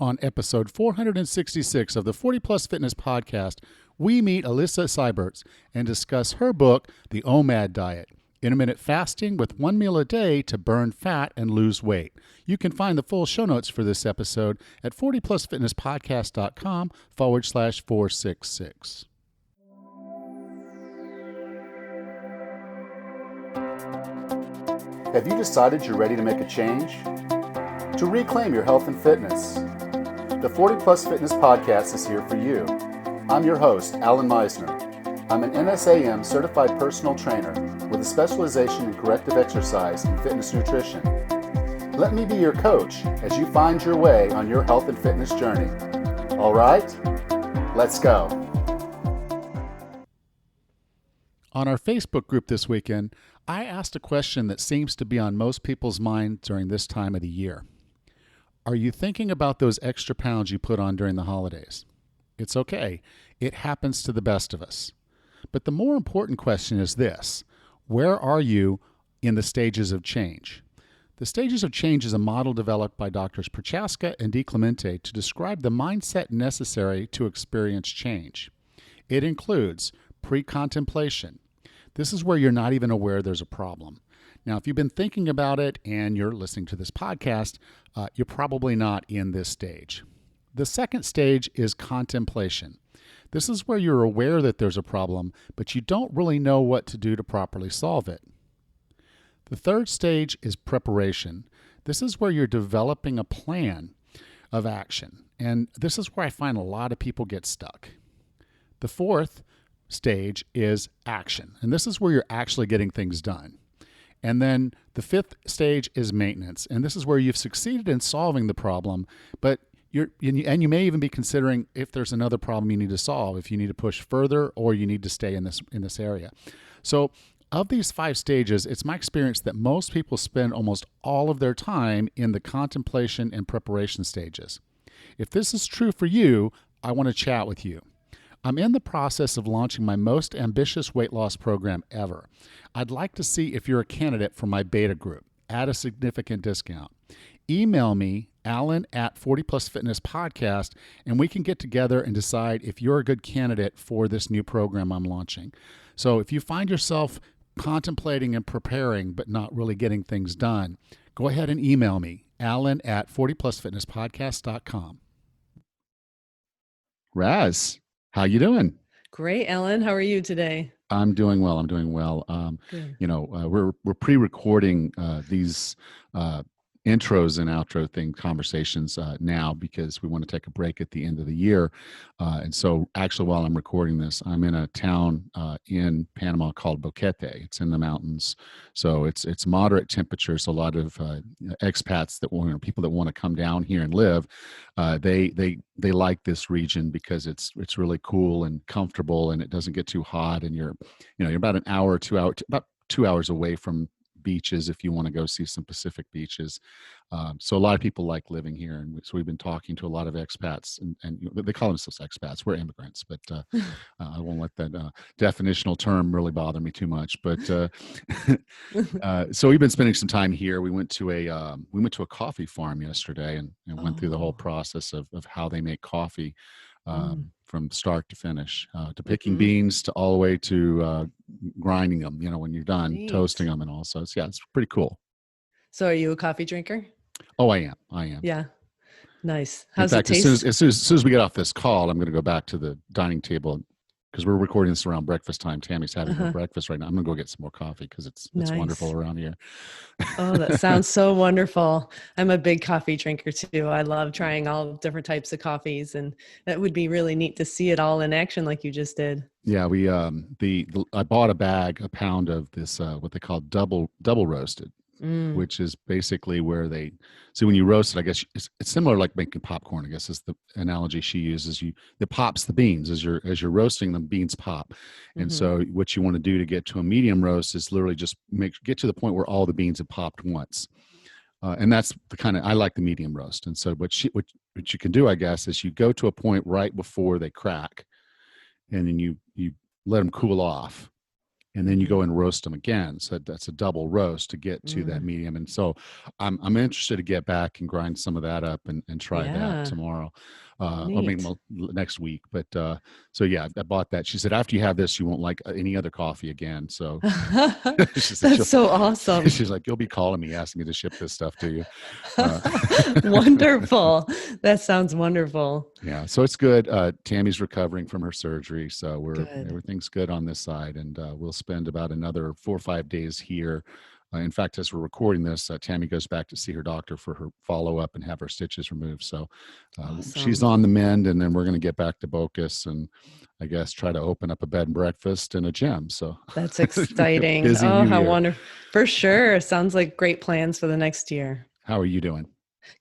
On episode 466 of the 40 Plus Fitness Podcast, we meet Alyssa Sybertz and discuss her book, The OMAD Diet, Intermittent Fasting with 1 meal a day to burn fat and lose weight. You can find the full show notes for this episode at 40plusfitnesspodcast.com/466. Have you decided you're ready to make a change? To reclaim your health and fitness? The 40 Plus Fitness Podcast is here for you. I'm your host, Alan Meisner. I'm an NSAM certified personal trainer with a specialization in corrective exercise and fitness nutrition. Let me be your coach as you find your way on your health and fitness journey. All right, let's go. On our Facebook group this weekend, I asked a question that seems to be on most people's mind during this time of the year. Are you thinking about those extra pounds you put on during the holidays? It's okay. It happens to the best of us. But the more important question is this: where are you in the stages of change? The stages of change is a model developed by Drs. Prochaska and DiClemente to describe the mindset necessary to experience change. It includes pre-contemplation. This is where you're not even aware there's a problem. Now, if you've been thinking about it and you're listening to this podcast, you're probably not in this stage. The second stage is contemplation. This is where you're aware that there's a problem, but you don't really know what to do to properly solve it. The third stage is preparation. This is where you're developing a plan of action, and this is where I find a lot of people get stuck. The fourth stage is action, and this is where you're actually getting things done. And then the fifth stage is maintenance, and this is where you've succeeded in solving the problem, but you may even be considering if there's another problem you need to solve, if you need to push further or you need to stay in this area. So of these 5 stages, it's my experience that most people spend almost all of their time in the contemplation and preparation stages. If this is true for you, I want to chat with you. I'm in the process of launching my most ambitious weight loss program ever. I'd like to see if you're a candidate for my beta group at a significant discount. Email me, Alan at 40 Plus Fitness Podcast, and we can get together and decide if you're a good candidate for this new program I'm launching. So if you find yourself contemplating and preparing but not really getting things done, go ahead and email me, Alan at 40plusfitnesspodcast.com. Raz, how you doing? Great, Ellen. How are you today? I'm doing well. Good. We're pre-recording these intros and outro conversations now because we want to take a break at the end of the year. And so actually while I'm recording this, I'm in a town in Panama called Boquete. It's in the mountains. So it's moderate temperatures. A lot of expats people that want to come down here and live, they like this region because it's really cool and comfortable and it doesn't get too hot. And you're about an hour or 2 hours, about 2 hours away from beaches if you want to go see some Pacific beaches. So a lot of people like living here. And so we've been talking to a lot of expats and they call themselves expats. We're immigrants, but I won't let that definitional term really bother me too much. But so we've been spending some time here. We went to a coffee farm yesterday and went through the whole process of how they make coffee. From start to finish, to picking beans to all the way to grinding them, when you're done, Neat. toasting them and all. So it's pretty cool. So are you a coffee drinker? Oh, I am. Yeah. Nice. In How's fact, it taste? as soon as we get off this call, I'm going to go back to the dining table because we're recording this around breakfast time. Tammy's having her breakfast right now. I'm going to go get some more coffee because it's Nice. wonderful around here. Oh, that sounds so wonderful. I'm a big coffee drinker too. I love trying all different types of coffees, and that would be really neat to see it all in action like you just did. Yeah, we I bought a pound of this what they call double roasted. Which is basically where when you roast it, I guess it's similar like making popcorn, I guess is the analogy she uses. It pops the beans as you're roasting them, beans pop. And so what you want to do to get to a medium roast is literally just get to the point where all the beans have popped once. And that's I like the medium roast. And so what you can do, I guess, is you go to a point right before they crack and then you let them cool off. and then you go and roast them again. So that's a double roast to get to that medium. And so I'm interested to get back and grind some of that up and try that Yeah. tomorrow. I mean, Neat. well, next week. But so yeah, I bought that. She said, after you have this, you won't like any other coffee again. So she said, That's so awesome. she's like, you'll be calling me asking me to ship this stuff to you. Uh, Wonderful. That sounds wonderful. yeah, so it's good. Tammy's recovering from her surgery, so Good. everything's good on this side, and we'll spend about another 4 or 5 days here. In fact, as we're recording this, Tammy goes back to see her doctor for her follow up and have her stitches removed. So she's Awesome. on the mend, and then we're going to get back to Bocas and I guess try to open up a bed and breakfast and a gym. So That's exciting. busy Oh, new how year. wonderful. For sure. Sounds like great plans for the next year. How are you doing?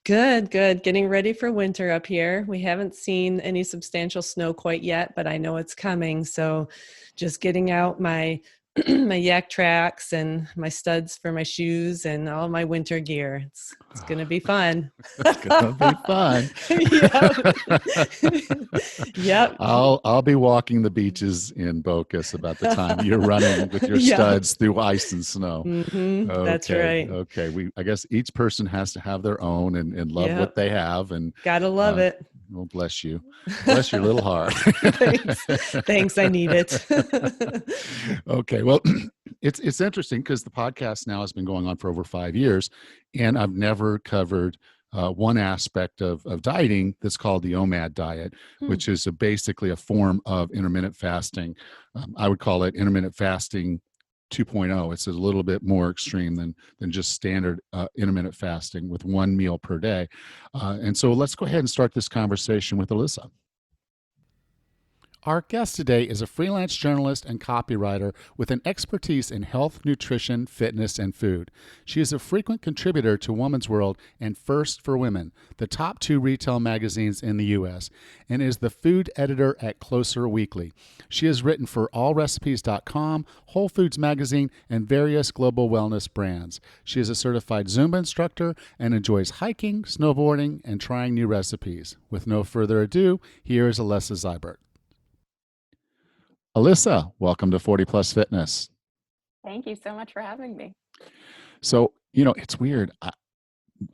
Good, good. Getting ready for winter up here. We haven't seen any substantial snow quite yet, but I know it's coming. So just getting out my my yak tracks and my studs for my shoes and all my winter gear. It's gonna be fun. It's gonna be fun. Yep. Yep. I'll be walking the beaches in Bocas about the time you're running with your Yeah. studs through ice and snow. That's Okay, right. okay. I guess each person has to have their own and love what Yep. they have. And Gotta love it. well, bless you, bless your little heart. Thanks. Thanks. I need it. Okay, well, it's interesting because the podcast now has been going on for over 5 years, and I've never covered one aspect of dieting that's called the OMAD diet, Hmm. which is basically a form of intermittent fasting. I would call it intermittent fasting 2.0. It's a little bit more extreme than just standard intermittent fasting with one meal per day. And so let's go ahead and start this conversation with Alyssa. Our guest today is a freelance journalist and copywriter with an expertise in health, nutrition, fitness, and food. She is a frequent contributor to Woman's World and First for Women, the top 2 retail magazines in the U.S., and is the food editor at Closer Weekly. She has written for AllRecipes.com, Whole Foods Magazine, and various global wellness brands. She is a certified Zumba instructor and enjoys hiking, snowboarding, and trying new recipes. With no further ado, here is Alyssa Sybertz. Alyssa, welcome to 40 Plus Fitness. Thank you so much for having me. So, it's weird.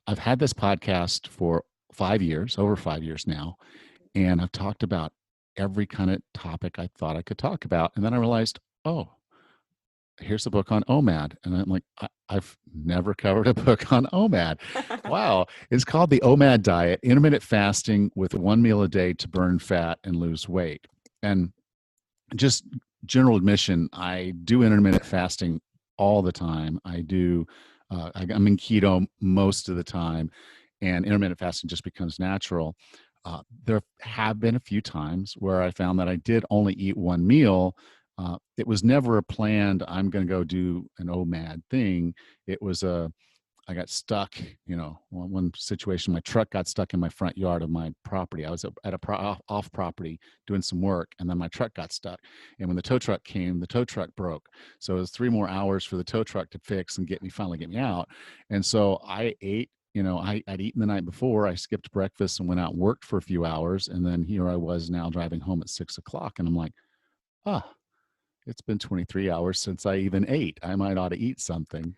I've had this podcast for 5 years, over 5 years now, and I've talked about every kind of topic I thought I could talk about. And then I realized, oh, here's a book on OMAD. And I'm like, I've never covered a book on OMAD. Wow. It's called the OMAD Diet, Intermittent Fasting with one meal a day to burn fat and lose weight. And just general admission, I do intermittent fasting all the time. I'm in keto most of the time, and intermittent fasting just becomes natural. There have been a few times where I found that I did only eat one meal. It was never a planned, I'm going to go do an OMAD thing. It was I got stuck, one situation, my truck got stuck in my front yard of my property. I was at off property doing some work, and then my truck got stuck. And when the tow truck came, the tow truck broke. So it was 3 more hours for the tow truck to fix and finally get me out. And so I ate, I'd eaten the night before. I skipped breakfast and went out and worked for a few hours. And then here I was now driving home at 6 o'clock. And I'm like, it's been 23 hours since I even ate. I might ought to eat something.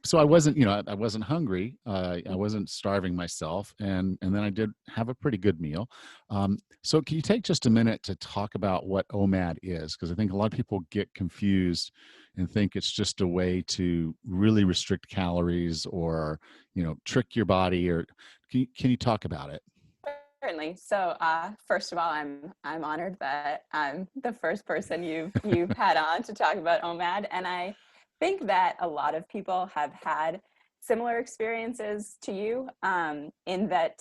So I wasn't, I wasn't hungry. I wasn't starving myself, and then I did have a pretty good meal. So can you take just a minute to talk about what OMAD is? Because I think a lot of people get confused and think it's just a way to really restrict calories or, trick your body. Or can you talk about it? Certainly. So, first of all, I'm honored that I'm the first person you've had on to talk about OMAD, and I think that a lot of people have had similar experiences to you, in that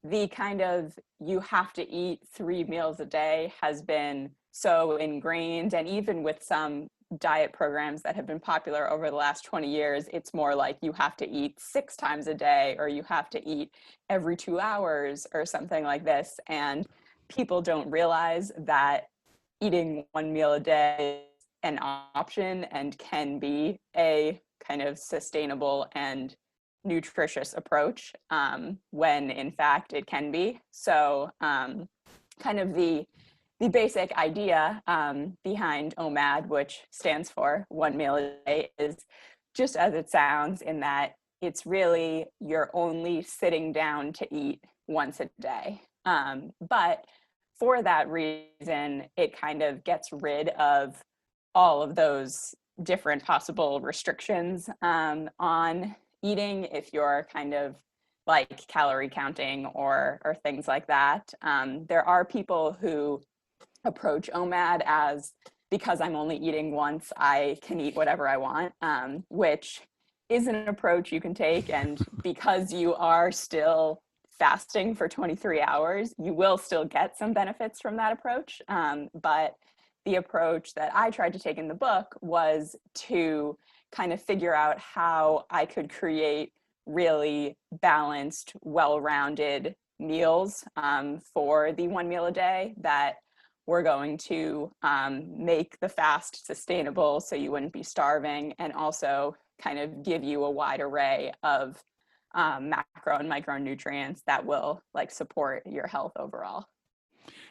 the kind of you have to eat 3 meals a day has been so ingrained, and even with some diet programs that have been popular over the last 20 years, it's more like you have to eat 6 times a day, or you have to eat every 2 hours or something like this. And people don't realize that eating one meal a day is an option and can be a kind of sustainable and nutritious approach, when in fact it can be. So kind of the the basic idea behind OMAD, which stands for one meal a day, is just as it sounds, in that it's really you're only sitting down to eat once a day. But for that reason, it kind of gets rid of all of those different possible restrictions on eating if you're kind of like calorie counting or things like that. There are people who approach OMAD as, because I'm only eating once, I can eat whatever I want, which is an approach you can take. And because you are still fasting for 23 hours, you will still get some benefits from that approach. But the approach that I tried to take in the book was to kind of figure out how I could create really balanced, well-rounded meals for the one meal a day that we're going to make the fast sustainable so you wouldn't be starving, and also kind of give you a wide array of macro and micronutrients that will like support your health overall.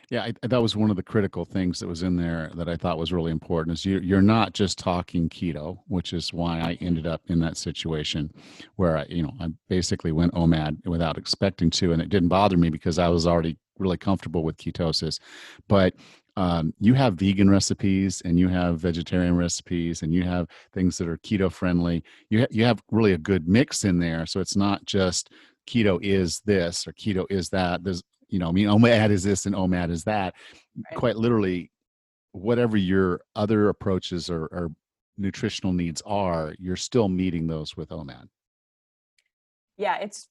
Yeah, that was one of the critical things that was in there that I thought was really important. Is you're not just talking keto, which is why I ended up in that situation where I basically went OMAD without expecting to, and it didn't bother me because I was already really comfortable with ketosis. But you have vegan recipes, and you have vegetarian recipes, and you have things that are keto friendly. You have really a good mix in there, so it's not just keto is this or keto is that. There's OMAD is this and OMAD is that. Right. Quite literally, whatever your other approaches or nutritional needs are, you're still meeting those with OMAD. Yeah, it's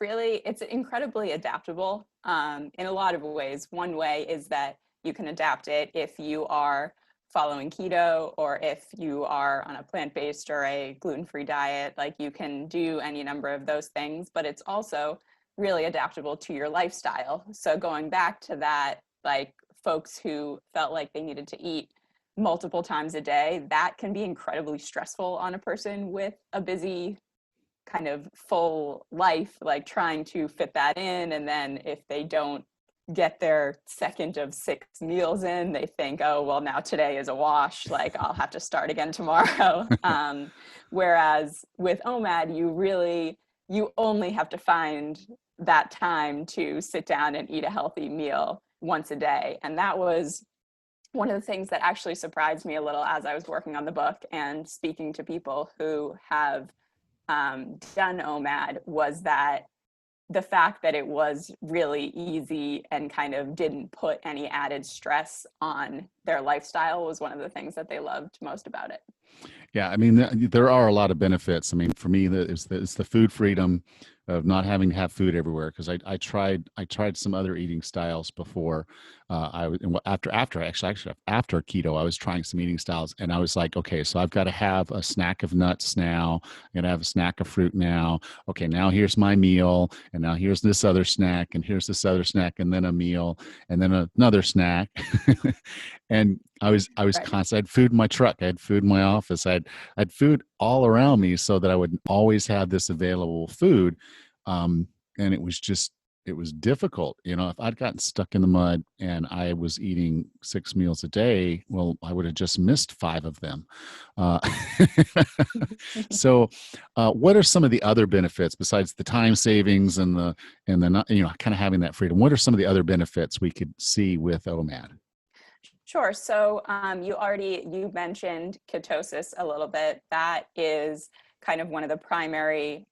incredibly adaptable in a lot of ways. One way is that you can adapt it if you are following keto, or if you are on a plant-based or a gluten-free diet. Like, you can do any number of those things, but it's also really adaptable to your lifestyle. So going back to that, like folks who felt like they needed to eat multiple times a day, that can be incredibly stressful on a person with a busy kind of full life, like trying to fit that in. And then if they don't get their second of 6 meals in, they think, oh, well, now today is a wash, like I'll have to start again tomorrow. Whereas with OMAD, you only have to find that time to sit down and eat a healthy meal once a day. And that was one of the things that actually surprised me a little as I was working on the book and speaking to people who have done OMAD, was that the fact that it was really easy and kind of didn't put any added stress on their lifestyle was one of the things that they loved most about it. Yeah, I mean, there are a lot of benefits. I mean, for me, it's the food freedom of not having to have food everywhere. Because I tried some other eating styles before. After keto, I was trying some eating styles, and I was like, okay, so I've got to have a snack of nuts now. I'm gonna have a snack of fruit now. Okay, now here's my meal, and now here's this other snack, and here's this other snack, and then a meal, and then another snack. And I was Right. constant. I had food in my truck. I had food in my office. I had food all around me so that I would always have this available food. And it was difficult. If I'd gotten stuck in the mud and I was eating 6 meals a day, well, I would have just missed 5 of them. Uh, so, what are some of the other benefits besides the time savings and the kind of having that freedom? What are some of the other benefits we could see with OMAD? Sure. So you mentioned ketosis a little bit. That is kind of one of the primary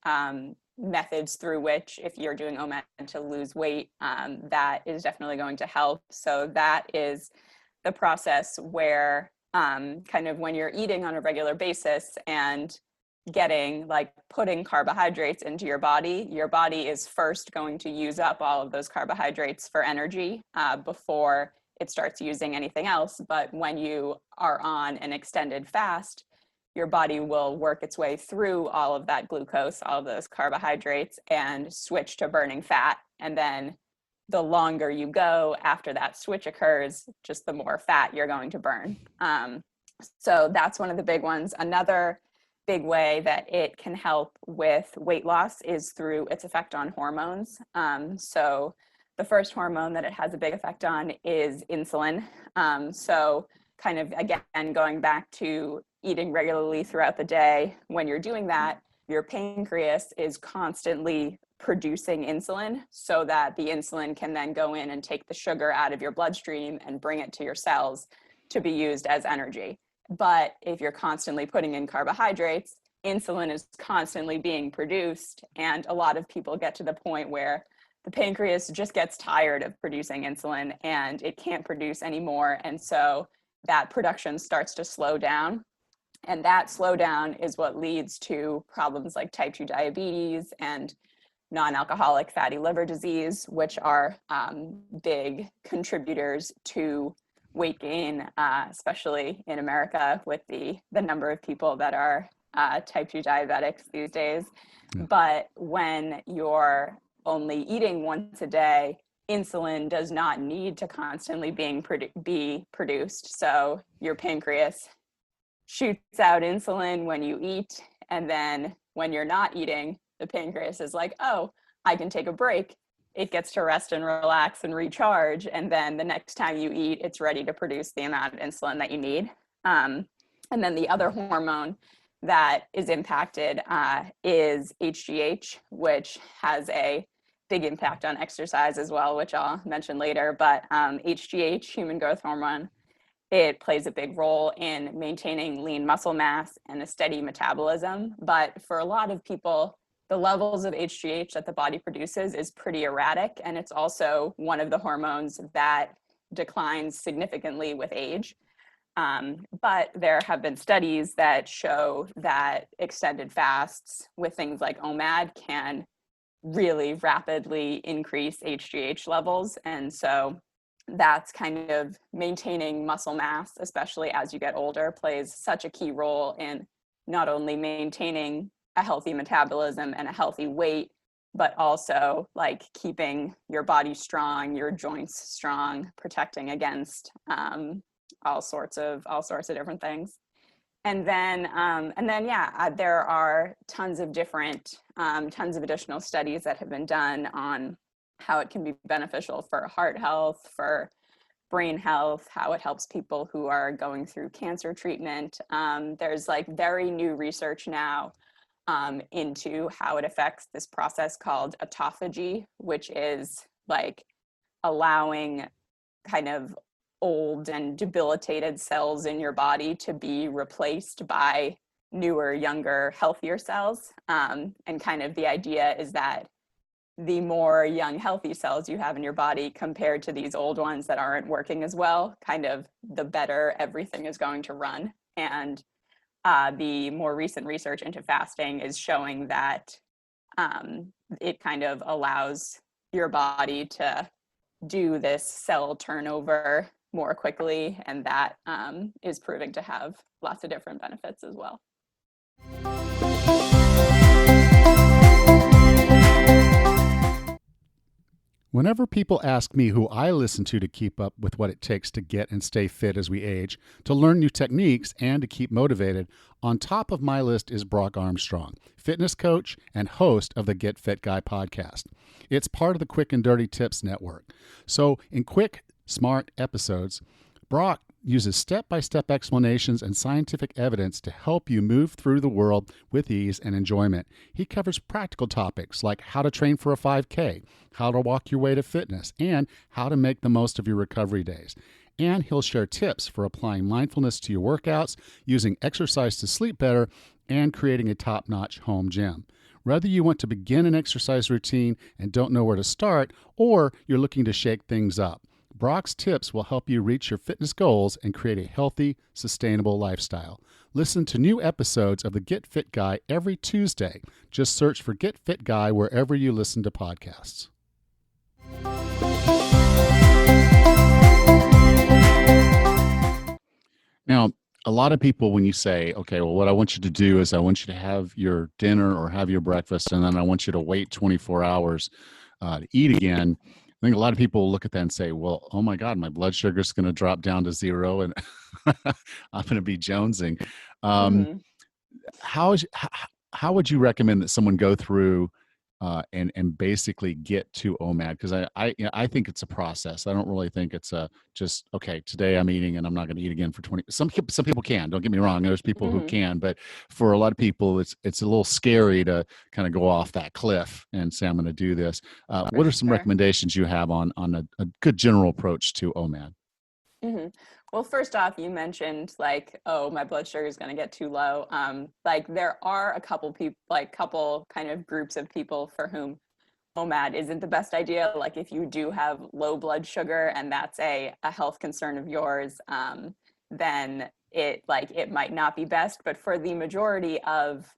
methods through which, if you're doing OMAD to lose weight, that is definitely going to help. So that is the process where kind of when you're eating on a regular basis and putting carbohydrates into your body is first going to use up all of those carbohydrates for energy before it starts using anything else. But when you are on an extended fast, your body will work its way through all of that glucose, all of those carbohydrates, and switch to burning fat. And then the longer you go after that switch occurs, just the more fat you're going to burn. So that's one of the big ones. Another big way that it can help with weight loss is through its effect on hormones. So the first hormone that it has a big effect on is insulin. So kind of, again, going back to eating regularly throughout the day, when you're doing that, your pancreas is constantly producing insulin so that the insulin can then go in and take the sugar out of your bloodstream and bring it to your cells to be used as energy. But if you're constantly putting in carbohydrates, insulin is constantly being produced, and a lot of people get to the point where the pancreas just gets tired of producing insulin and it can't produce anymore. And so that production starts to slow down. And that slowdown is what leads to problems like type 2 diabetes and non-alcoholic fatty liver disease, which are big contributors to weight gain, especially in America with the number of people that are type 2 diabetics these days. Yeah. But when you're only eating once a day, insulin does not need to constantly be produced. So your pancreas shoots out insulin when you eat, and then when you're not eating, the pancreas is like, oh, I can take a break. It gets to rest and relax and recharge, and then the next time you eat, it's ready to produce the amount of insulin that you need. And then the other hormone that is impacted is HGH, which has a big impact on exercise as well, which I'll mention later. But HGH, human growth hormone, it plays a big role in maintaining lean muscle mass and a steady metabolism. But for a lot of people, the levels of HGH that the body produces is pretty erratic. And it's also one of the hormones that declines significantly with age. But there have been studies that show that extended fasts with things like OMAD can really rapidly increase HGH levels. And so that's kind of maintaining muscle mass, especially as you get older, plays such a key role in not only maintaining a healthy metabolism and a healthy weight, but also like keeping your body strong, your joints strong, protecting against all sorts of different things. And then there are tons of additional studies that have been done on how it can be beneficial for heart health, for brain health, how it helps people who are going through cancer treatment. There's like very new research now into how it affects this process called autophagy, which is like allowing kind of old and debilitated cells in your body to be replaced by newer, younger, healthier cells. And kind of the idea is that the more young, healthy cells you have in your body compared to these old ones that aren't working as well, kind of the better everything is going to run. And the more recent research into fasting is showing that it kind of allows your body to do this cell turnover more quickly, and that is proving to have lots of different benefits as well. Whenever people ask me who I listen to keep up with what it takes to get and stay fit as we age, to learn new techniques, and to keep motivated, on top of my list is Brock Armstrong, fitness coach and host of the Get Fit Guy podcast. It's part of the Quick and Dirty Tips Network. So in quick, smart episodes, Brock uses step-by-step explanations and scientific evidence to help you move through the world with ease and enjoyment. He covers practical topics like how to train for a 5K, how to walk your way to fitness, and how to make the most of your recovery days. And he'll share tips for applying mindfulness to your workouts, using exercise to sleep better, and creating a top-notch home gym. Whether you want to begin an exercise routine and don't know where to start, or you're looking to shake things up, Brock's tips will help you reach your fitness goals and create a healthy, sustainable lifestyle. Listen to new episodes of the Get Fit Guy every Tuesday. Just search for Get Fit Guy wherever you listen to podcasts. Now, a lot of people, when you say, okay, well, what I want you to do is I want you to have your dinner or have your breakfast, and then I want you to wait 24 hours to eat again. I think a lot of people look at that and say, well, oh my God, my blood sugar is going to drop down to 0 and I'm going to be jonesing. How would you recommend that someone go through and basically get to OMAD, because I think it's a process. I don't really think it's a just, okay, today I'm eating and I'm not going to eat again for 20. Some people can. Don't get me wrong. There's people who Mhm. can, but for a lot of people, it's a little scary to kind of go off that cliff and say, I'm going to do this. For What are some sure. recommendations you have on a good general approach to OMAD? Mhm. Well, first off, you mentioned like, oh, my blood sugar is going to get too low. Like there are a couple people, like couple kind of groups of people for whom OMAD isn't the best idea. Like if you do have low blood sugar and that's a health concern of yours, then it might not be best. But for the majority of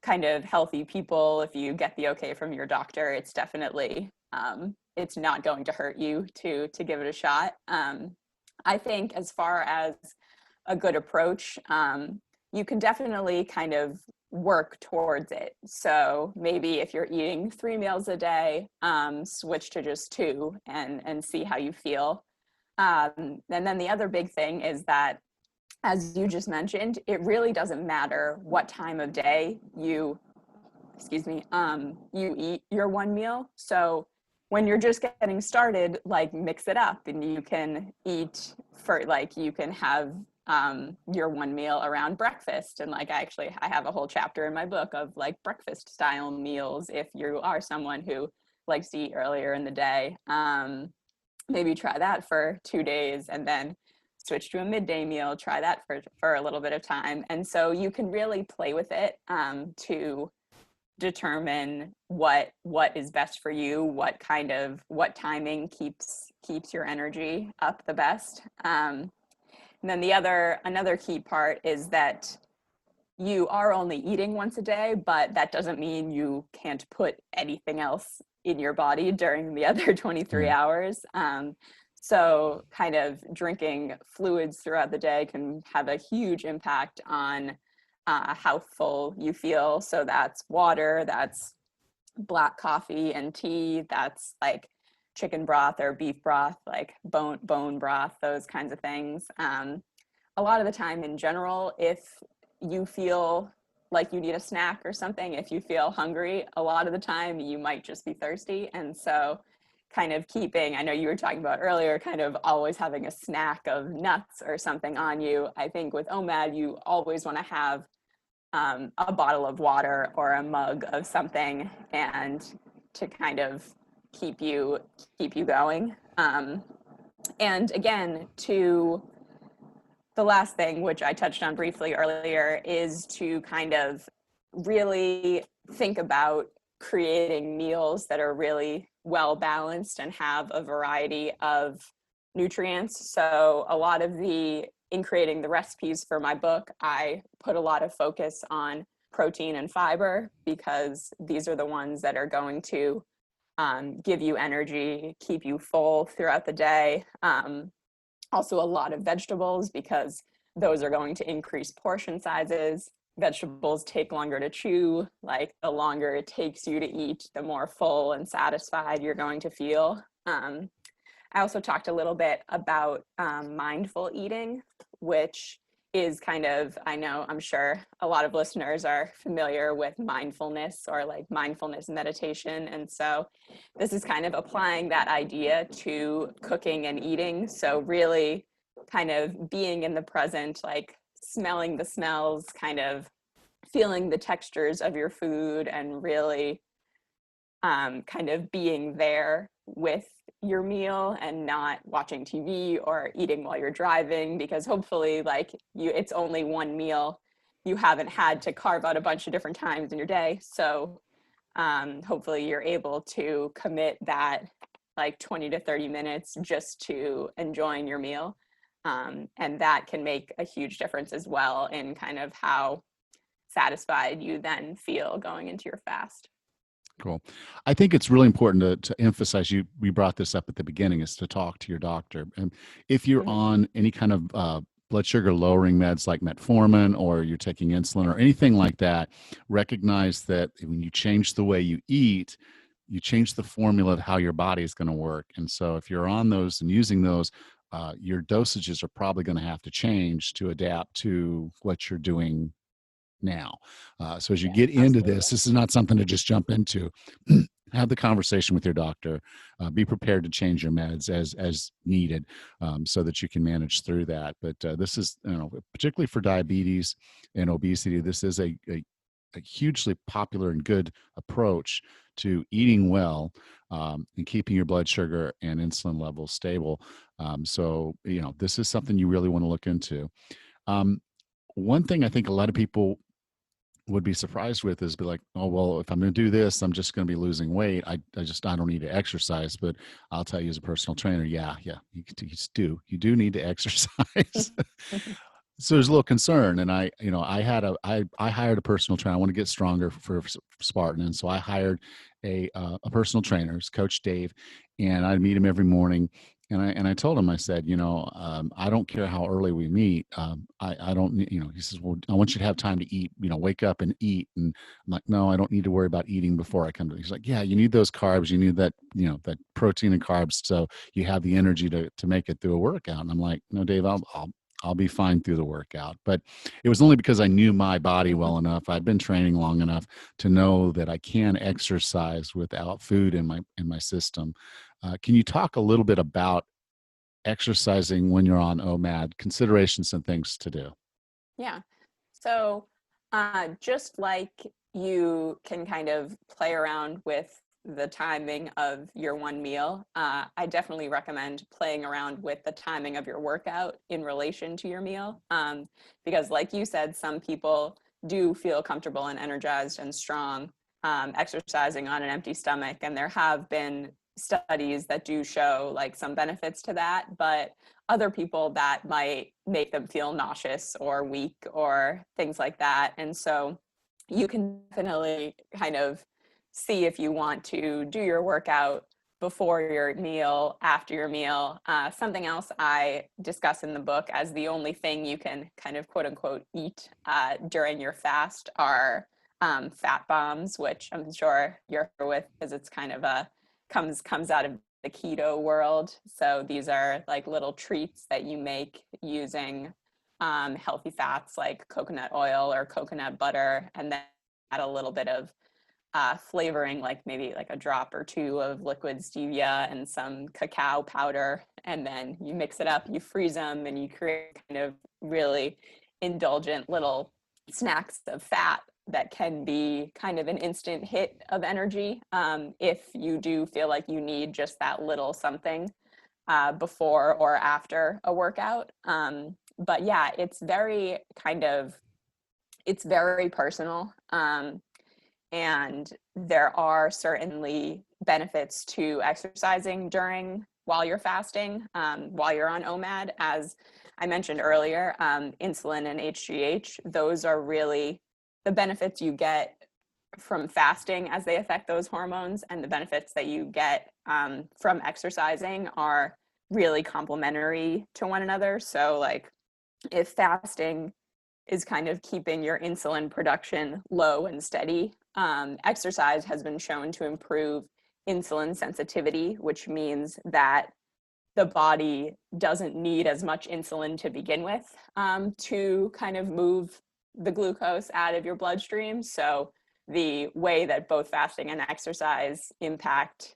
kind of healthy people, if you get the okay from your doctor, it's definitely it's not going to hurt you to give it a shot. I think as far as a good approach, you can definitely kind of work towards it. So maybe if you're eating 3 meals a day, switch to just two and see how you feel. And then the other big thing is that, as you just mentioned, it really doesn't matter what time of day you, you eat your one meal. So when you're just getting started, like mix it up and you can eat for like, you can have your one meal around breakfast. And like, I have a whole chapter in my book of like breakfast style meals. If you are someone who likes to eat earlier in the day, maybe try that for 2 days and then switch to a midday meal, try that for a little bit of time. And so you can really play with it to determine what is best for you, what timing keeps your energy up the best. And then another key part is that you are only eating once a day, but that doesn't mean you can't put anything else in your body during the other 23 Yeah. hours. So kind of drinking fluids throughout the day can have a huge impact on how full you feel. So that's water, that's black coffee and tea, that's like chicken broth or beef broth, like bone broth, those kinds of things. A lot of the time in general, if you feel like you need a snack or something, if you feel hungry, a lot of the time you might just be thirsty. And so kind of keeping, I know you were talking about earlier, kind of always having a snack of nuts or something on you. I think with OMAD, you always want to have a bottle of water or a mug of something, and to kind of keep you going. And again, to the last thing, which I touched on briefly earlier, is to kind of really think about creating meals that are really well balanced and have a variety of nutrients. So a lot of in creating the recipes for my book, I put a lot of focus on protein and fiber because these are the ones that are going to give you energy, keep you full throughout the day. Also a lot of vegetables because those are going to increase portion sizes. Vegetables take longer to chew. Like the longer it takes you to eat, the more full and satisfied you're going to feel. I also talked a little bit about mindful eating, which is kind of, I'm sure a lot of listeners are familiar with mindfulness or like mindfulness meditation. And so this is kind of applying that idea to cooking and eating. So really kind of being in the present, like smelling the smells, kind of feeling the textures of your food, and really kind of being there with your meal and not watching TV or eating while you're driving, because hopefully it's only one meal. You haven't had to carve out a bunch of different times in your day. So hopefully you're able to commit that like 20 to 30 minutes just to enjoying your meal. And that can make a huge difference as well in kind of how satisfied you then feel going into your fast. Cool. I think it's really important to emphasize, we brought this up at the beginning, is to talk to your doctor. And if you're Mm-hmm. on any kind of blood sugar lowering meds like metformin, or you're taking insulin or anything like that, recognize that when you change the way you eat, you change the formula of how your body is going to work. And so if you're on those and using those, your dosages are probably going to have to change to adapt to what you're doing now. So as you get into this is not something to just jump into. Have the conversation with your doctor. Be prepared to change your meds as needed, so that you can manage through that. But this is, particularly for diabetes and obesity, this is a hugely popular and good approach to eating well, and keeping your blood sugar and insulin levels stable. So this is something you really want to look into. One thing I think a lot of people would be surprised with is be like, oh, well, if I'm going to do this, I'm just going to be losing weight. I don't need to exercise. But I'll tell you as a personal trainer, you do need to exercise. So there's a little concern, and I hired a personal trainer. I want to get stronger for Spartan, and so I hired a personal trainer, it's Coach Dave, and I'd meet him every morning. And I told him, I said, I don't care how early we meet. I don't need, he says, well, I want you to have time to eat, wake up and eat. And I'm like, no, I don't need to worry about eating before I come to. He's like, yeah, you need those carbs. You need that, that protein and carbs. So you have the energy to make it through a workout. And I'm like, no, Dave, I'll be fine through the workout. But it was only because I knew my body well enough. I'd been training long enough to know that I can exercise without food in my system. Can you talk a little bit about exercising when you're on OMAD, considerations and things to do? Yeah. So just like you can kind of play around with the timing of your one meal, I definitely recommend playing around with the timing of your workout in relation to your meal. Because like you said, some people do feel comfortable and energized and strong exercising on an empty stomach. And there have been studies that do show like some benefits to that, but other people that might make them feel nauseous or weak or things like that. And so you can definitely kind of see if you want to do your workout before your meal, after your meal. Something else I discuss in the book as the only thing you can kind of quote unquote eat during your fast are fat bombs, which I'm sure you're with because it's kind of comes out of the keto world. So these are like little treats that you make using healthy fats like coconut oil or coconut butter, and then add a little bit of flavoring, like maybe like a drop or two of liquid stevia and some cacao powder, and then you mix it up, you freeze them, and you create kind of really indulgent little snacks of fat that can be kind of an instant hit of energy if you do feel like you need just that little something before or after a workout. But yeah, it's very personal. And there are certainly benefits to exercising while you're fasting, while you're on OMAD. As I mentioned earlier, insulin and HGH, those are really the benefits you get from fasting as they affect those hormones, and the benefits that you get from exercising are really complementary to one another. So like if fasting is kind of keeping your insulin production low and steady, exercise has been shown to improve insulin sensitivity, which means that the body doesn't need as much insulin to begin with to kind of move the glucose out of your bloodstream. So the way that both fasting and exercise impact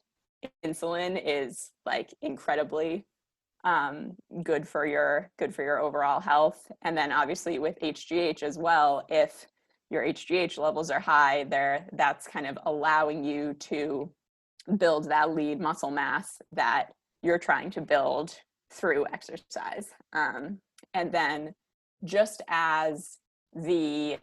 insulin is like incredibly good for your overall health. And then obviously with HGH as well, if your HGH levels are high, that's kind of allowing you to build that lean muscle mass that you're trying to build through exercise. And then just as the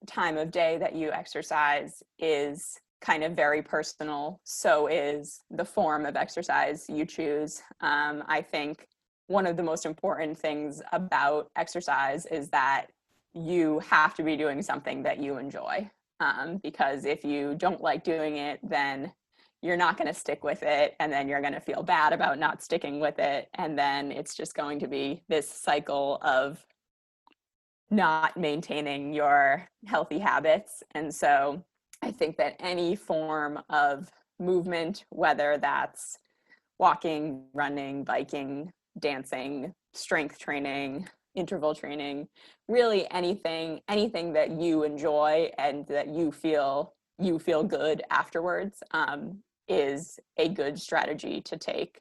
time of day that you exercise is kind of very personal, so is the form of exercise you choose. I think one of the most important things about exercise is that you have to be doing something that you enjoy, because if you don't like doing it, then you're not going to stick with it, and then you're going to feel bad about not sticking with it, and then it's just going to be this cycle of not maintaining your healthy habits. And so I think that any form of movement, whether that's walking, running, biking, dancing, strength training, interval training, really anything that you enjoy and that you feel good afterwards, is a good strategy to take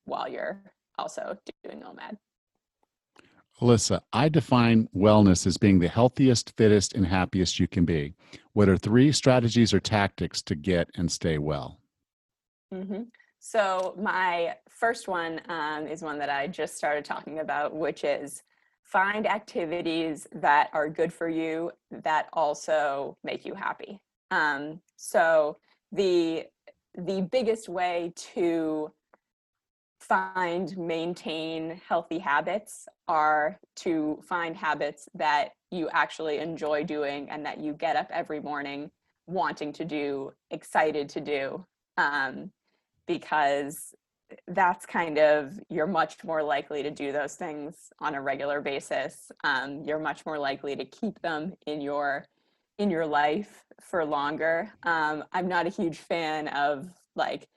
while you're also doing OMAD. Alyssa, I define wellness as being the healthiest, fittest, and happiest you can be. What are 3 strategies or tactics to get and stay well? Mm-hmm. So my first one is one that I just started talking about, which is find activities that are good for you that also make you happy. So the biggest way to maintain healthy habits are to find habits that you actually enjoy doing and that you get up every morning wanting to do, excited to do, because that's kind of, you're much more likely to do those things on a regular basis. You're much more likely to keep them in your life for longer. I'm not a huge fan of like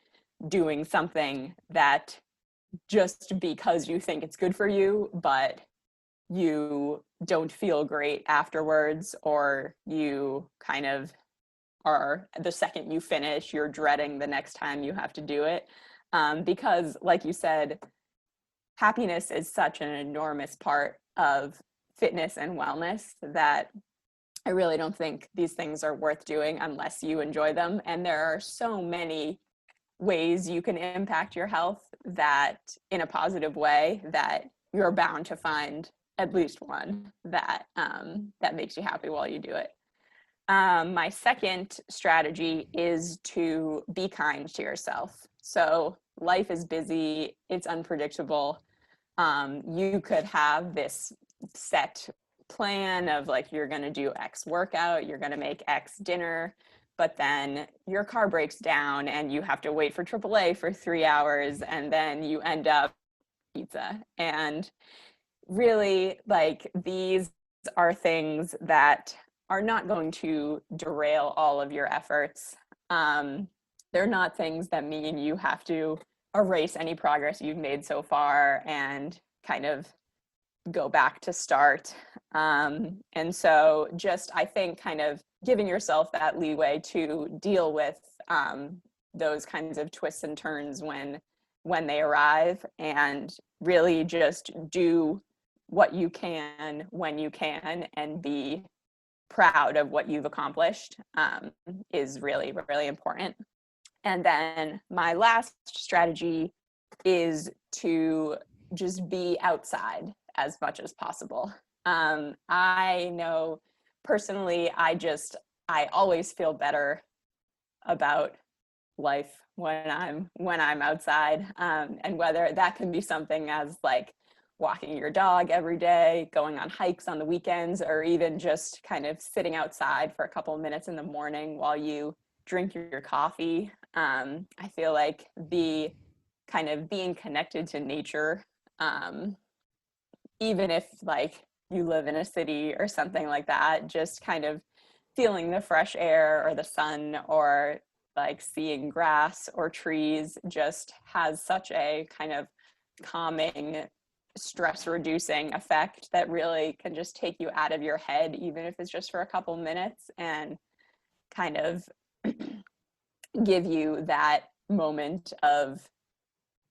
doing something that just because you think it's good for you, but you don't feel great afterwards, or you kind of are, the second you finish, you're dreading the next time you have to do it. Because like you said, happiness is such an enormous part of fitness and wellness that I really don't think these things are worth doing unless you enjoy them. And there are so many ways you can impact your health that in a positive way that you're bound to find at least one that that makes you happy while you do it. My second strategy is to be kind to yourself. So life is busy, it's unpredictable. You could have this set plan of like, you're going to do X workout, you're going to make X dinner, but then your car breaks down and you have to wait for AAA for 3 hours, and then you end up pizza. And really, like, these are things that are not going to derail all of your efforts. They're not things that mean you have to erase any progress you've made so far and kind of go back to start. And so just, I think, kind of giving yourself that leeway to deal with those kinds of twists and turns when they arrive, and really just do what you can when you can and be proud of what you've accomplished, is really, really important. And then my last strategy is to just be outside as much as possible. I know personally, I always feel better about life when I'm outside, and whether that can be something as like walking your dog every day, going on hikes on the weekends, or even just kind of sitting outside for a couple of minutes in the morning while you drink your coffee. I feel like the kind of being connected to nature, even if like you live in a city or something like that, just kind of feeling the fresh air or the sun or like seeing grass or trees just has such a kind of calming, stress reducing effect that really can just take you out of your head, even if it's just for a couple minutes, and kind of give you that moment of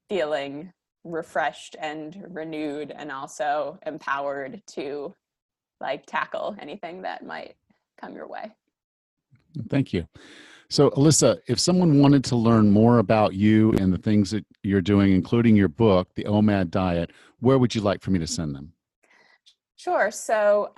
feeling refreshed and renewed and also empowered to like tackle anything that might come your way. Thank you. So, Alyssa, if someone wanted to learn more about you and the things that you're doing, including your book, The OMAD Diet, where would you like for me to send them? Sure. So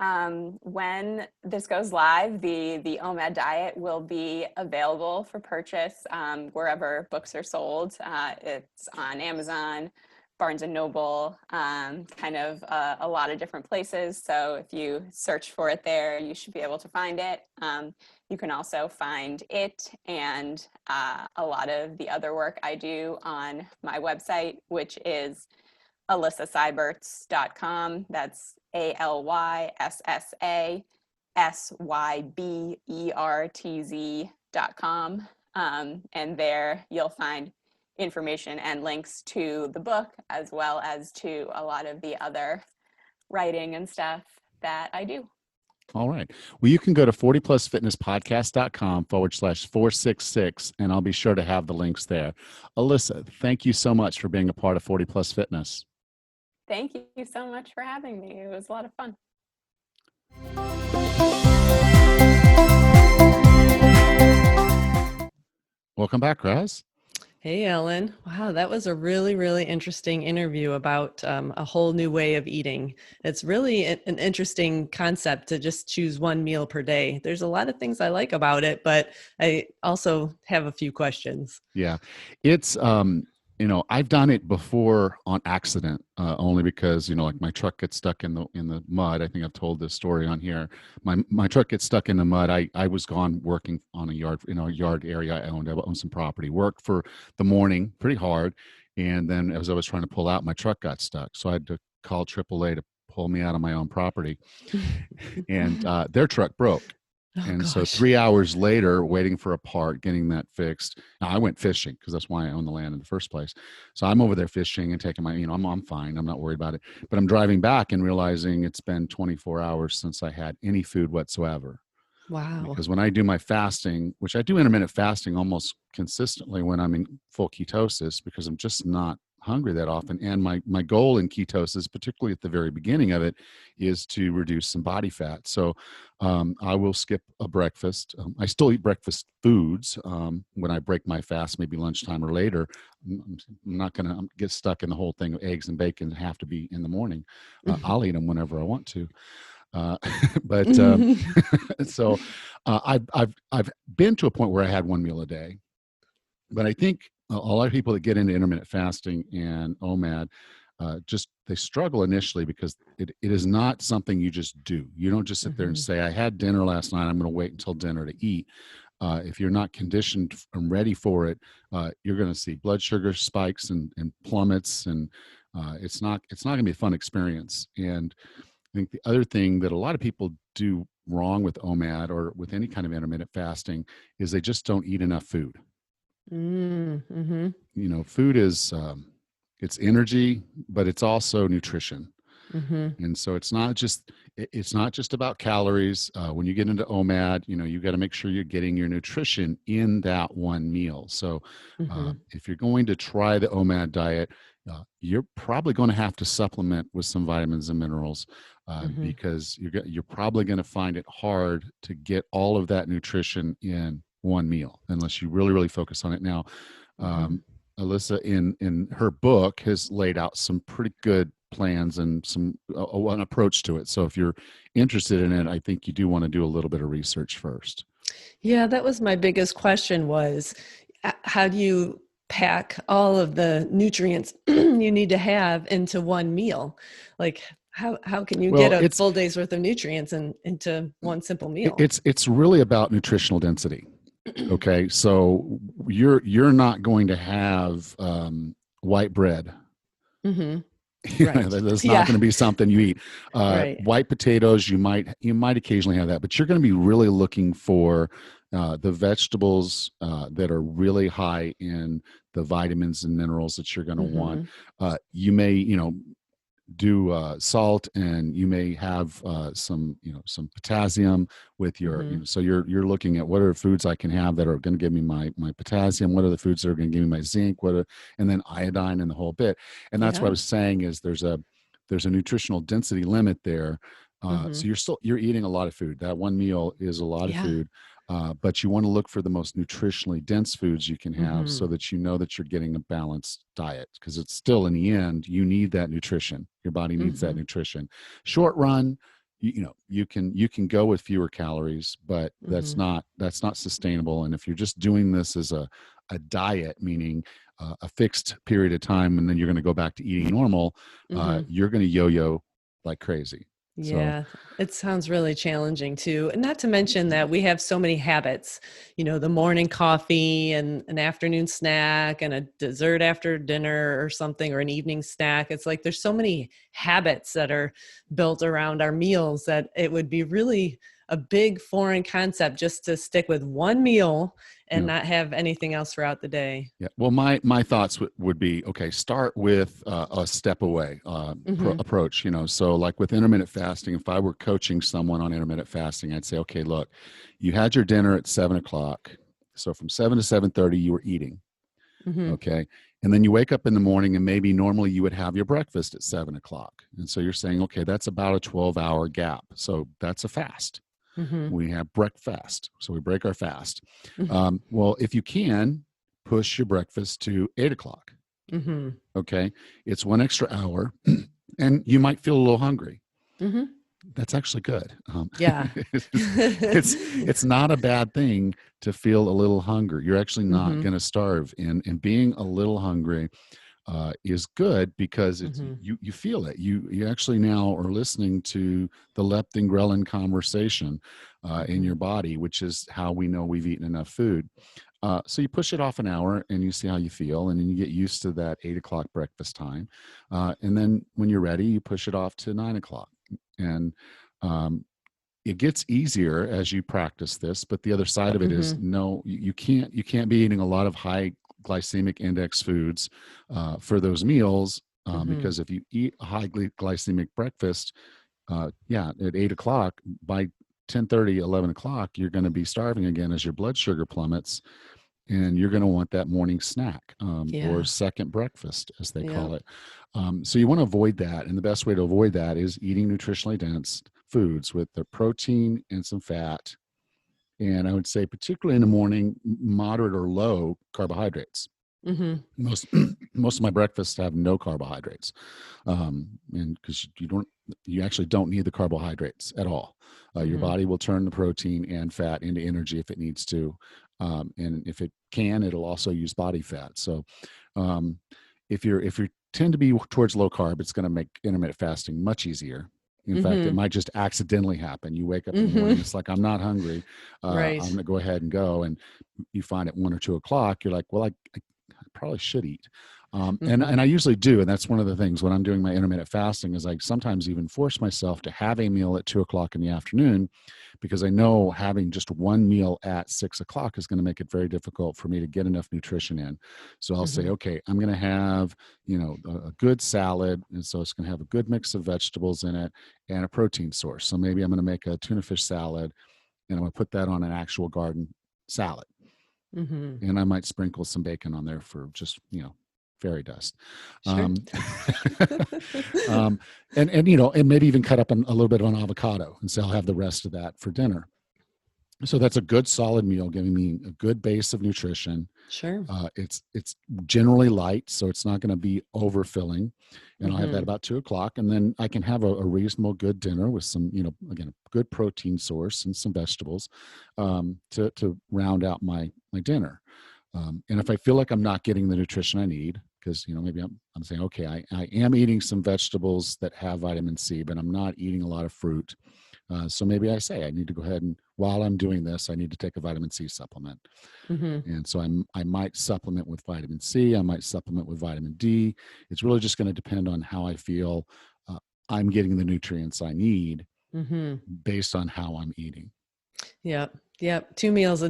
when this goes live, the OMAD Diet will be available for purchase wherever books are sold. It's on Amazon, Barnes and Noble, kind of a lot of different places. So if you search for it there, you should be able to find it. You can also find it and a lot of the other work I do on my website, which is alyssasybertz.com. That's ALYSSASYBERTZ.com. And there you'll find information and links to the book, as well as to a lot of the other writing and stuff that I do. All right. Well, you can go to 40plusfitnesspodcast.com/466, and I'll be sure to have the links there. Alyssa, thank you so much for being a part of 40 Plus Fitness. Thank you so much for having me. It was a lot of fun. Welcome back, Raz. Hey, Ellen. Wow, that was a really, really interesting interview about a whole new way of eating. It's really an interesting concept to just choose one meal per day. There's a lot of things I like about it, but I also have a few questions. Yeah. It's, I've done it before on accident, only because, like my truck gets stuck in the mud. I think I've told this story on here. My truck gets stuck in the mud. I was gone working on a yard, a yard area I owned. I owned some property, worked for the morning pretty hard. And then as I was trying to pull out, my truck got stuck. So I had to call AAA to pull me out of my own property. And their truck broke. Oh, And so gosh. 3 hours later, waiting for a part, getting that fixed. Now, I went fishing because that's why I own the land in the first place. So I'm over there fishing and taking my, I'm fine. I'm not worried about it. But I'm driving back and realizing it's been 24 hours since I had any food whatsoever. Wow. Because when I do my fasting, which I do intermittent fasting almost consistently when I'm in full ketosis, because I'm just not hungry that often. And my goal in ketosis, particularly at the very beginning of it, is to reduce some body fat. So I will skip a breakfast. I still eat breakfast foods when I break my fast, maybe lunchtime or later. I'm not going to get stuck in the whole thing of eggs and bacon have to be in the morning. I'll eat them whenever I want to. But so I've been to a point where I had one meal a day, but I think a lot of people that get into intermittent fasting and OMAD they struggle initially because it is not something you just do. You don't just sit there and say, I had dinner last night, I'm going to wait until dinner to eat. If you're not conditioned and ready for it, you're going to see blood sugar spikes and plummets, and it's not going to be a fun experience. And I think the other thing that a lot of people do wrong with OMAD or with any kind of intermittent fasting is they just don't eat enough food. Food is it's energy, but it's also nutrition. And so it's not just about calories. When you get into OMAD, you got to make sure you're getting your nutrition in that one meal. So if you're going to try the OMAD diet, you're probably going to have to supplement with some vitamins and minerals because you're probably going to find it hard to get all of that nutrition in one meal unless you really, really focus on it. Now, Alyssa in her book has laid out some pretty good plans and an approach to it. So if you're interested in it, I think you do want to do a little bit of research first. Yeah, that was my biggest question was, how do you pack all of the nutrients you need to have into one meal? Like how can you get a full day's worth of nutrients into one simple meal? It's really about nutritional density. Okay. So you're not going to have white bread. Right. That's not going to be something you eat. Right. White potatoes, you might occasionally have that, but you're going to be really looking for the vegetables that are really high in the vitamins and minerals that you're going to want. You may, do salt, and you may have some potassium with your so you're looking at what are foods I can have that are going to give me my potassium, what are the foods that are going to give me my zinc, and then iodine and the whole bit. And that's what I was saying is there's a nutritional density limit there. So you're eating a lot of food. That one meal is a lot of food. But you want to look for the most nutritionally dense foods you can have so that you know that you're getting a balanced diet, because it's still, in the end, you need that nutrition. Your body needs that nutrition. Short run, you can go with fewer calories, but that's not sustainable. And if you're just doing this as a diet, meaning a fixed period of time, and then you're going to go back to eating normal, you're going to yo-yo like crazy. Yeah, it sounds really challenging too. And not to mention that we have so many habits, the morning coffee and an afternoon snack and a dessert after dinner or something, or an evening snack. It's like there's so many habits that are built around our meals that it would be really a big foreign concept just to stick with one meal and Yeah. not have anything else throughout the day. Yeah. Well, my thoughts would be, okay, start with a step away approach, so like with intermittent fasting, if I were coaching someone on intermittent fasting, I'd say, okay, look, you had your dinner at 7 o'clock. So from 7 to 7:30, you were eating. Mm-hmm. Okay. And then you wake up in the morning and maybe normally you would have your breakfast at 7 o'clock. And so you're saying, okay, that's about a 12-hour gap. So that's a fast. Mm-hmm. We have breakfast. So we break our fast. Mm-hmm. Well, if you can, push your breakfast to 8 o'clock. Mm-hmm. Okay. It's 1 extra hour and you might feel a little hungry. Mm-hmm. That's actually good. Yeah. It's not a bad thing to feel a little hungry. You're actually not Mm-hmm. going to starve, and being a little hungry is good because it's Mm-hmm. you feel it. You actually now are listening to the leptin ghrelin conversation in your body, which is how we know we've eaten enough food. So you push it off an hour and you see how you feel, and then you get used to that 8 o'clock breakfast time. And then when you're ready, you push it off to 9 o'clock. And it gets easier as you practice this, but the other side of it is Mm-hmm. no, you can't be eating a lot of high glycemic index foods for those meals Mm-hmm. because if you eat a high glycemic breakfast, at 8 o'clock, by 10:30, 11 o'clock, you're going to be starving again as your blood sugar plummets, and you're going to want that morning snack or Yeah. second breakfast, as they Yeah. call it. So you want to avoid that. And the best way to avoid that is eating nutritionally dense foods with the protein and some fat. And I would say, particularly in the morning, moderate or low carbohydrates. Mm-hmm. Most of my breakfasts have no carbohydrates, and because you actually don't need the carbohydrates at all. Your Mm-hmm. body will turn the protein and fat into energy if it needs to, and if it can, it'll also use body fat. So, um, if you tend to be towards low carb, it's going to make intermittent fasting much easier. In fact, it Mm-hmm. might just accidentally happen. You wake up in the morning, Mm-hmm. it's like, I'm not hungry. Right. I'm going to go ahead and go. And you find at 1 or 2 o'clock, you're like, well, I probably should eat. And Mm-hmm. I usually do. And that's one of the things when I'm doing my intermittent fasting is I sometimes even force myself to have a meal at 2 o'clock in the afternoon, because I know having just one meal at 6 o'clock is going to make it very difficult for me to get enough nutrition in. So I'll say, Mm-hmm. okay, I'm going to have, a good salad. And so it's going to have a good mix of vegetables in it and a protein source. So maybe I'm going to make a tuna fish salad and I'm going to put that on an actual garden salad. Mm-hmm. And I might sprinkle some bacon on there for just, fairy dust. Sure. Um, and maybe even cut up a little bit of an avocado, and so I'll have the rest of that for dinner. So that's a good solid meal, giving me a good base of nutrition. Sure. It's generally light, so it's not going to be overfilling, and I'll have that Mm-hmm. about 2 o'clock, and then I can have a reasonable good dinner with some, again, a good protein source and some vegetables to round out my dinner. And if I feel like I'm not getting the nutrition I need, because maybe I'm saying, okay, I am eating some vegetables that have vitamin C, but I'm not eating a lot of fruit. So maybe I say I need to go ahead and, while I'm doing this, I need to take a vitamin C supplement. Mm-hmm. And so I might supplement with vitamin C. I might supplement with vitamin D. It's really just going to depend on how I feel I'm getting the nutrients I need Mm-hmm. based on how I'm eating. Yep. Yep. 2 meals a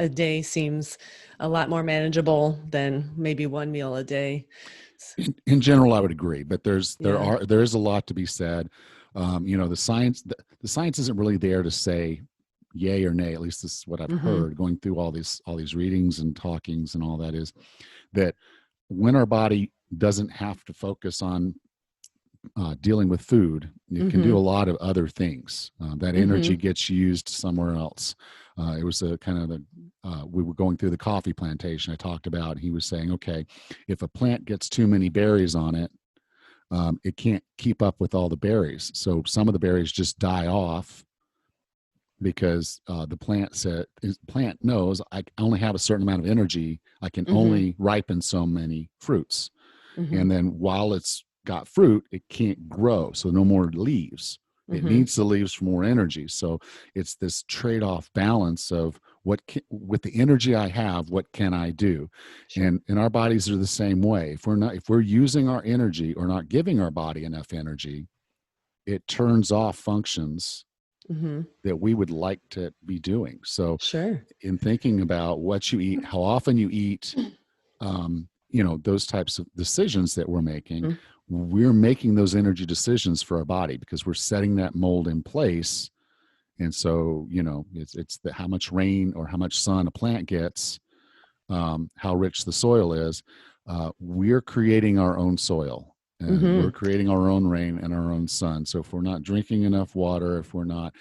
day seems a lot more manageable than maybe one meal a day. In general, I would agree, but there Yeah. is a lot to be said. The science isn't really there to say yay or nay. At least this is what I've Mm-hmm. heard going through all these readings and talkings and all that, is that when our body doesn't have to focus on dealing with food, it can do Mm-hmm. a lot of other things. That Mm-hmm. energy gets used somewhere else. It was a kind of we were going through the coffee plantation I talked about. He was saying, okay, if a plant gets too many berries on it, it can't keep up with all the berries. So some of the berries just die off because the plant knows I only have a certain amount of energy. I can Mm-hmm. only ripen so many fruits. Mm-hmm. And then while it's got fruit, it can't grow. So no more leaves. It Mm-hmm. needs the leaves for more energy. So it's this trade-off balance of with the energy I have, what can I do? Sure. And our bodies are the same way. If we're using our energy or not giving our body enough energy, it turns off functions Mm-hmm. that we would like to be doing. So Sure. in thinking about what you eat, how often you eat, those types of decisions that we're making those energy decisions for our body because we're setting that mold in place. And so, it's how much rain or how much sun a plant gets, how rich the soil is. We're creating our own soil, and Mm-hmm. we're creating our own rain and our own sun. So if we're not drinking enough water, if we're not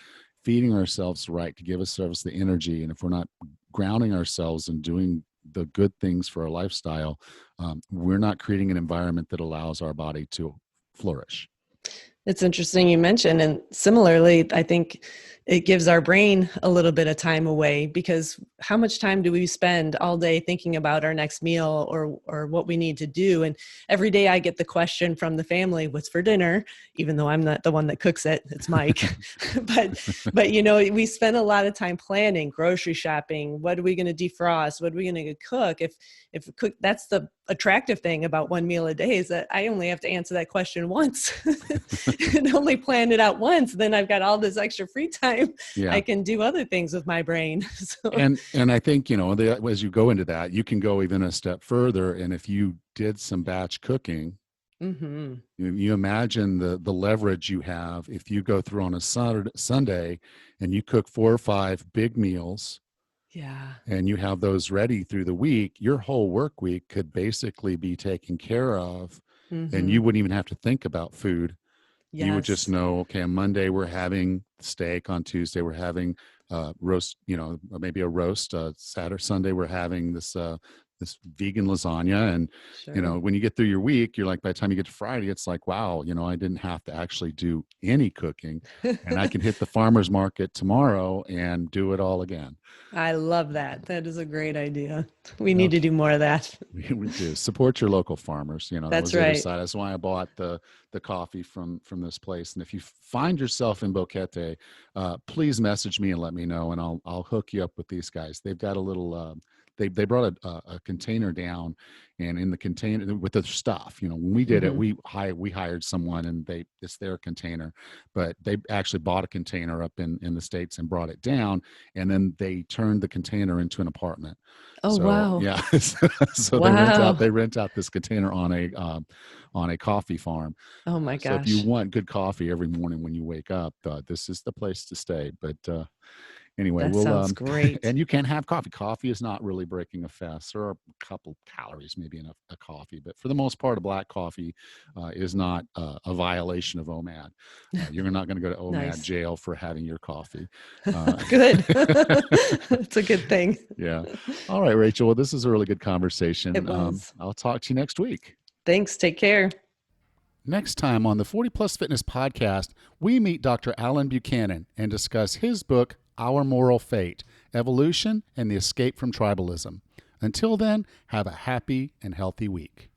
feeding ourselves right to give ourselves the energy, and if we're not grounding ourselves and doing the good things for our lifestyle, we're not creating an environment that allows our body to flourish. It's interesting you mentioned, and similarly, I think it gives our brain a little bit of time away, because how much time do we spend all day thinking about our next meal or what we need to do? And every day I get the question from the family, what's for dinner? Even though I'm not the one that cooks it, it's Mike. but we spend a lot of time planning, grocery shopping. What are we going to defrost? What are we going to cook? If cook, that's the attractive thing about one meal a day, is that I only have to answer that question once and only plan it out once. Then I've got all this extra free time. Yeah. I can do other things with my brain. So. And I think, as you go into that, you can go even a step further. And if you did some batch cooking, Mm-hmm. you imagine the leverage you have if you go through on a Sunday and you cook 4 or 5 big meals. Yeah. And you have those ready through the week, your whole work week could basically be taken care of. Mm-hmm. And you wouldn't even have to think about food. Yes. You would just know, okay, on Monday we're having steak, on Tuesday we're having roast, maybe a roast. Saturday, Sunday we're having this vegan lasagna. And Sure. when you get through your week, you're like, by the time you get to Friday, it's like, wow, I didn't have to actually do any cooking, and I can hit the farmer's market tomorrow and do it all again. I love that. That is a great idea. We need to do more of that. We do. Support your local farmers. That's the other right. side. That's why I bought the coffee from this place. And if you find yourself in Boquete, please message me and let me know, and I'll hook you up with these guys. They've got a little. They brought a container down, and in the container with the stuff, when we did it, we hired someone, and it's their container, but they actually bought a container up in the States and brought it down, and then they turned the container into an apartment. Oh, so, wow. Yeah. So Wow. they rent out this container on a coffee farm. Oh my So gosh. if you want good coffee every morning when you wake up, this is the place to stay. But anyway, that sounds great. And you can have coffee. Coffee is not really breaking a fast. There are a couple calories maybe in a coffee, but for the most part, a black coffee is not a violation of OMAD. You're not going to go to OMAD Nice. jail for having your coffee. Good. It's a good thing. Yeah. All right, Rachel. Well, this is a really good conversation. It was. I'll talk to you next week. Thanks. Take care. Next time on the 40 Plus Fitness podcast, we meet Dr. Alan Buchanan and discuss his book, Our Moral Fate, Evolution and the Escape from Tribalism. Until then, have a happy and healthy week.